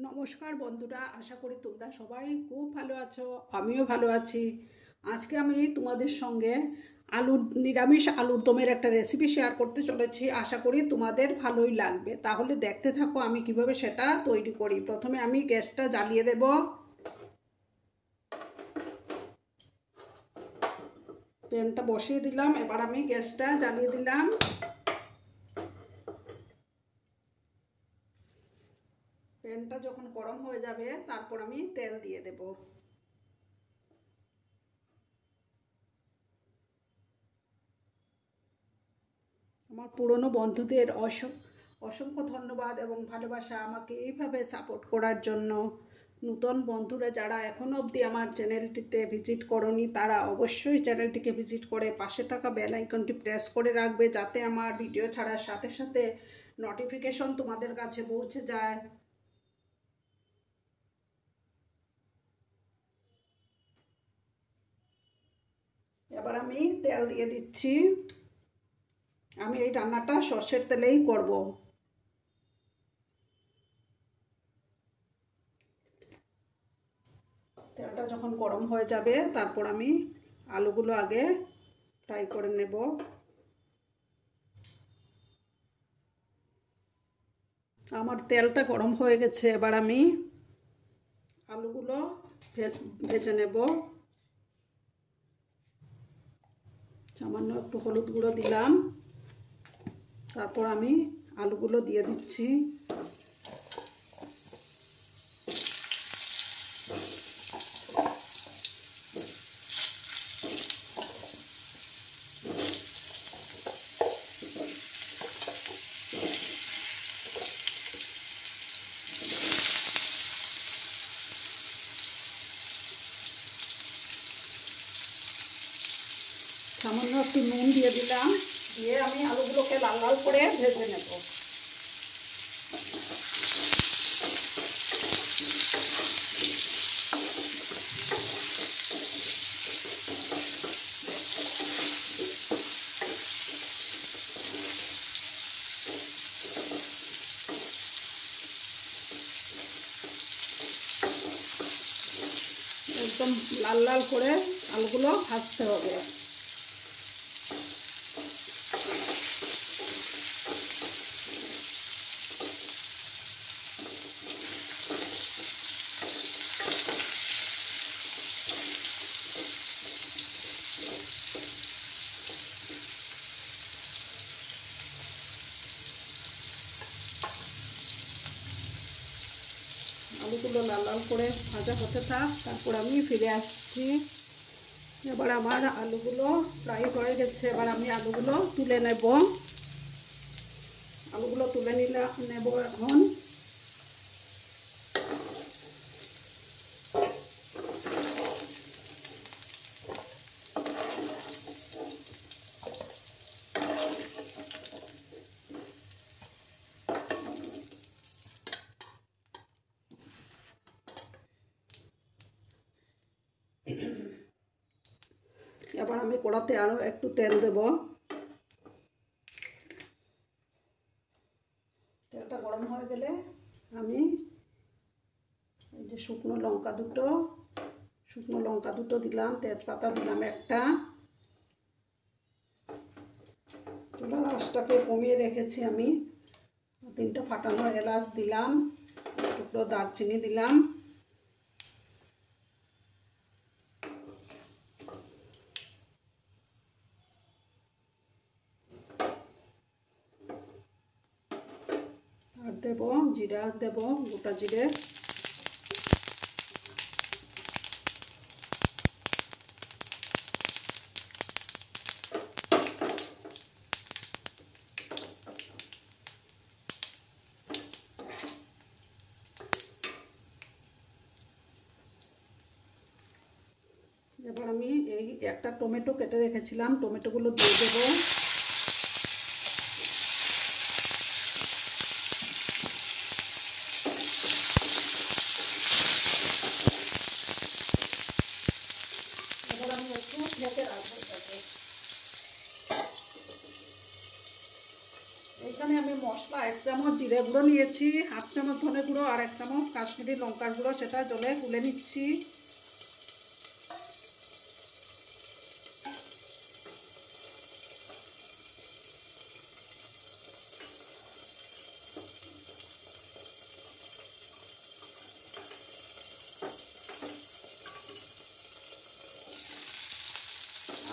নমস্কার বন্ধুরা, আশা করি তোমরা সবাই খুব ভালো আছো। আমিও ভালো আছি। আজকে আমি তোমাদের সঙ্গে নিরামিষ আলুর দমের একটা রেসিপি শেয়ার করতে চলেছি। আশা করি তোমাদের ভালোই লাগবে। তাহলে দেখতে থাকো আমি কিভাবে সেটা তৈরি করি। প্রথমে আমি গ্যাসটা জ্বালিয়ে দেব। প্যানটা বসিয়ে দিলাম। এবার আমি গ্যাসটা জ্বালিয়ে দিলাম। প্যানটা যখন গরম হয়ে যাবে তারপর আমি তেল দিয়ে দেব। আমার পুরনো বন্ধুদের অসংখ্য ধন্যবাদ এবং ভালোবাসা আমাকে এইভাবে সাপোর্ট করার জন্য। নতুন বন্ধুরা যারা এখনও অবধি আমার চ্যানেলটিতে ভিজিট করনি তারা অবশ্যই চ্যানেলটিকে ভিজিট করে পাশে থাকা বেল আইকনটি প্রেস করে রাখবে, যাতে আমার ভিডিও ছাড়ার সাথে সাথে নোটিফিকেশন তোমাদের কাছে পৌঁছে যায়। এবার আমি তেল দিয়ে দিচ্ছি। আমি এই রান্নাটা সর্ষের তেলেই করব। তেলটা যখন গরম হয়ে যাবে তারপর আমি আলুগুলো আগে ফ্রাই করে নেব। আমার তেলটা গরম হয়ে গেছে। এবার আমি আলুগুলো ভেজে নেব। সামান্য একটু হলুদ গুঁড়ো দিলাম। তারপর আমি আলুগুলো দিয়ে দিচ্ছি। সামান্য একটু নুন দিয়ে দিলাম। দিয়ে আমি আলুগুলোকে লাল লাল করে ভেজে নেব। একদম লাল লাল করে আলুগুলো ভাজতে হবে। আলুগুলো লাল লাল করে ভাজা হতে থাক, তারপর আমি ফিরে আসছি। এবার আমার আলুগুলো ফ্রাই হয়ে গেছে। এবার আমি আলুগুলো তুলে নেব। আলুগুলো তুলে নেব এখন। এবার আমি কড়াতে আরও একটু তেল দেব। তেলটা গরম হয়ে গেলে আমি এই যে শুকনো লঙ্কা দুটো দিলাম, তেজপাতা দিলাম একটা। চুলার আঁচটাকে কমিয়ে রেখেছি আমি। 3টা ফাটানো এলাচ দিলাম, টুকরো দারচিনি দিলাম। আর দেব জিরা, দেব গোটা জিরে। এবার আমি এই একটা টমেটো কেটে রেখেছিলাম, টমেটোগুলো দিয়ে দেব। এবার আমি একটু ঢেকে রাখবো। এখানে আমি মশলা 1 চামচ জিরে গুঁড়ো নিয়েছি, 1/2 চামচ ধনে গুঁড়ো আর 1 চামচ কাশ্মীরি লঙ্কার গুঁড়ো, সেটা জলে গুলে নিচ্ছি।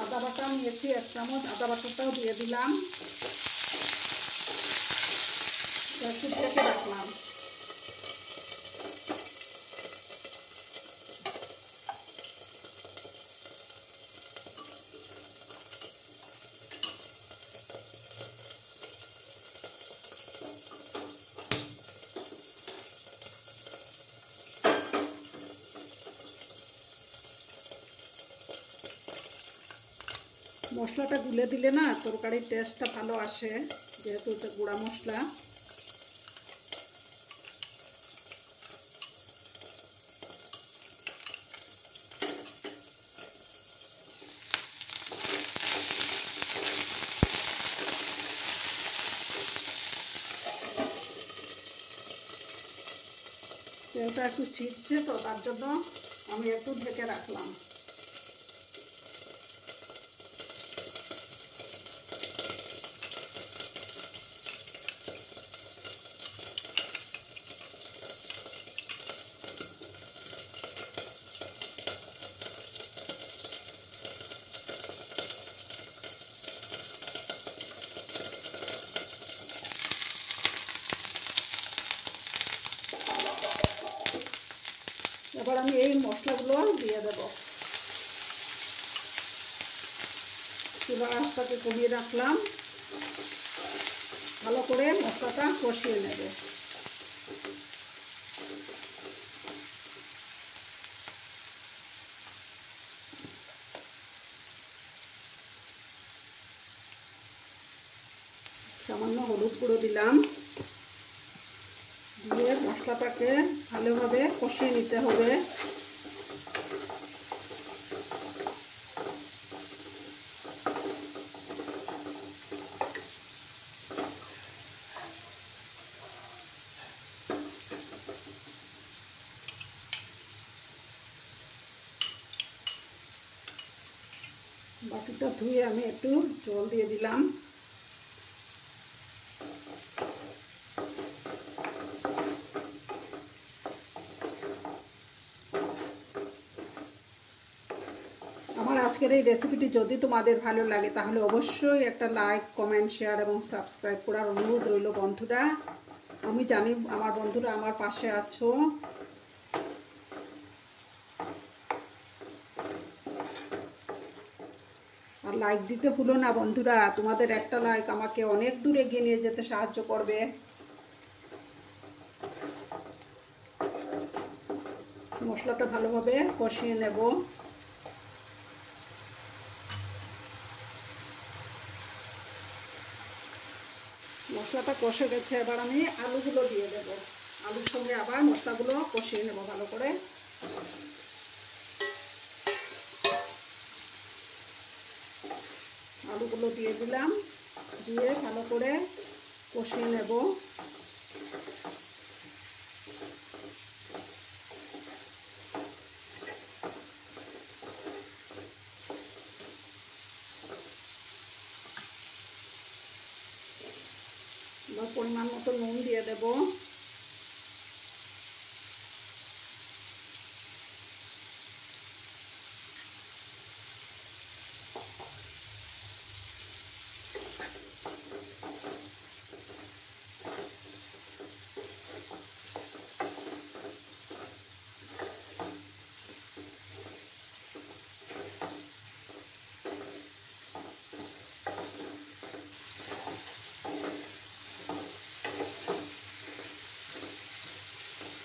আদা বাটা নিয়েছি 1 চামচ, আদা বাটাটাও দিয়ে দিলাম, একটু ঢেকে রাখলাম। মশলাটা গুলে দিলে না তরকারির টেস্টটা ভালো আসে, যেহেতু এটা গুঁড়া মশলা। তেলটা একটু ছিটছে তো, তার জন্য আমি একটু ঢেকে রাখলাম। এবার আমি এই মশলাগুলো দিয়ে দেব। চুলার আঁচটাকে কমিয়ে রাখলাম, ভালো করে মশলাটা কষিয়ে নেব। সামান্য হলুদ গুঁড়ো দিলাম, দিয়ে মশলাটাকে ভালোভাবে কষিয়ে নিতে হবে। বাটিটা ধুয়ে আমি একটু জল দিয়ে দিলাম। আমার আজকের এই রেসিপিটি যদি তোমাদের ভালো লাগে তাহলে অবশ্যই একটা লাইক, কমেন্ট, শেয়ার এবং সাবস্ক্রাইব করার অনুরোধ রইল বন্ধুরা। আমি জানি আমার বন্ধুরা আমার পাশে আছো। আর লাইক দিতে ভুলো না বন্ধুরা, তোমাদের একটা লাইক আমাকে অনেক দূর এগিয়ে নিয়ে যেতে সাহায্য করবে। মশলাটা ভালোভাবে কষিয়ে নেব। মশলাটা কষে গেছে, এবার আমি আলুগুলো দিয়ে দেব। আলুর সঙ্গে আবার মশলাগুলো কষিয়ে নেব ভালো করে। আলুগুলো দিয়ে দিলাম, দিয়ে ভালো করে কষিয়ে নেব। এবার পরিমাণ মতো নুন দিয়ে দেব।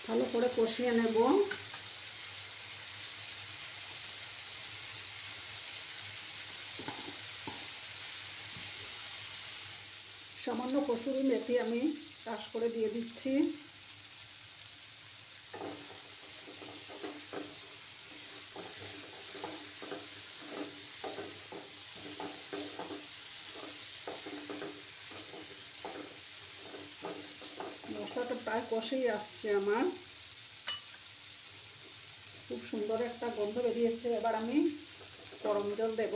ভালো করে কষিয়ে নেব। সামান্য কসুরি মেথি আমি চাষ করে দিয়ে দিচ্ছি। প্রায় কষেই আসছে আমার, খুব সুন্দর একটা গন্ধ বেরিয়েছে। এবার আমি গরম জল দেব।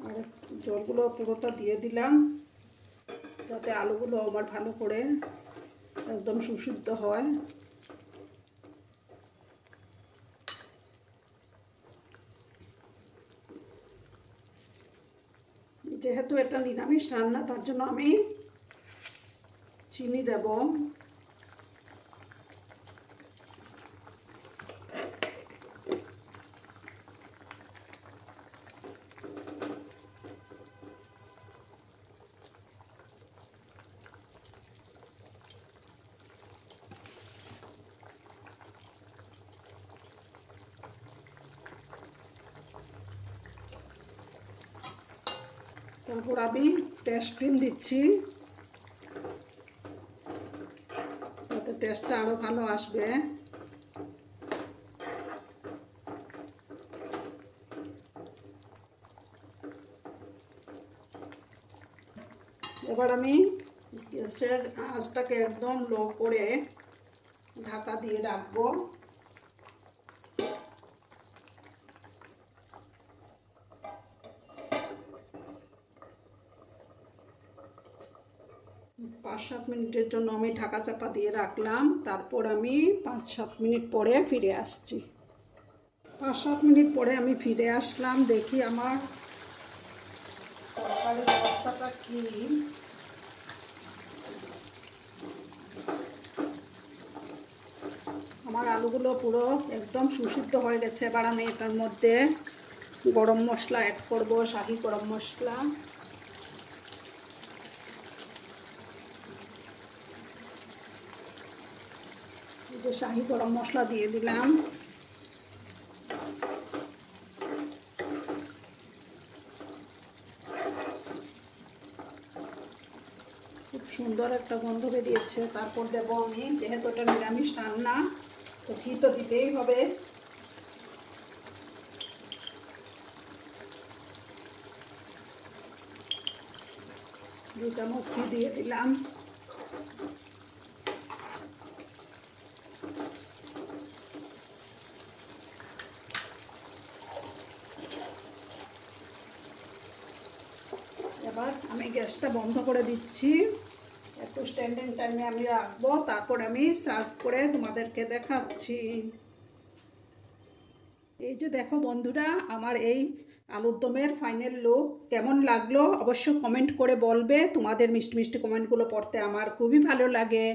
আর জলগুলো পুরোটা দিয়ে দিলাম যাতে আলুগুলো আমার ভালো করে একদম সুসিদ্ধ হয়। যেহেতু এটা নিরামিষ রান্না তার জন্য আমি চিনি দেব। তারপর আমি টেস্ট ক্রিম দিচ্ছি যাতে টেস্টটা আরো ভালো আসবে। এবার আমি গ্যাসের আঁচটাকে একদম লো করে ঢাকা দিয়ে রাখবো। 5-7 মিনিটের জন্য আমি ঢাকা চাপা দিয়ে রাখলাম। তারপর আমি 5-7 মিনিট পরে ফিরে আসছি। 5-7 মিনিট পরে আমি ফিরে আসলাম। দেখি আমার তরকারির অবস্থাটা কি। আমার আলুগুলো পুরো একদম সুসিদ্ধ হয়ে গেছে। এবার আমি এটার মধ্যে গরম মশলা অ্যাড করব, শাহি গরম মশলা। শাহি গরম মশলা দিয়ে দিলাম। খুব সুন্দর একটা গন্ধ বেরিয়েছে। তারপর দেবো আমি, যেহেতু এটা নিরামিষ রান্না তো ঘি তো দিতেই হবে, 2 চামচ ঘি দিয়ে দিলাম। এবার আমি গ্যাসটা বন্ধ করে দিচ্ছি, একটু স্ট্যান্ডিং টাইমে আমি রাখবো। তারপর আমি সার্ভ করে তোমাদেরকে দেখাচ্ছি। এই যে দেখো বন্ধুরা, আমার এই আলুর দমের ফাইনাল লুক কেমন লাগলো অবশ্যই কমেন্ট করে বলবে। তোমাদের মিষ্টি মিষ্টি কমেন্টগুলো পড়তে আমার খুবই ভালো লাগে।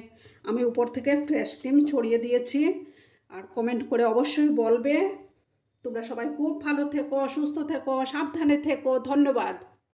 আমি উপর থেকে ফ্রেশ ক্রিম ছড়িয়ে দিয়েছি। আর কমেন্ট করে অবশ্যই বলবে। তোমরা সবাই খুব ভালো থেকো, সুস্থ থেকো, সাবধানে থেকো। ধন্যবাদ।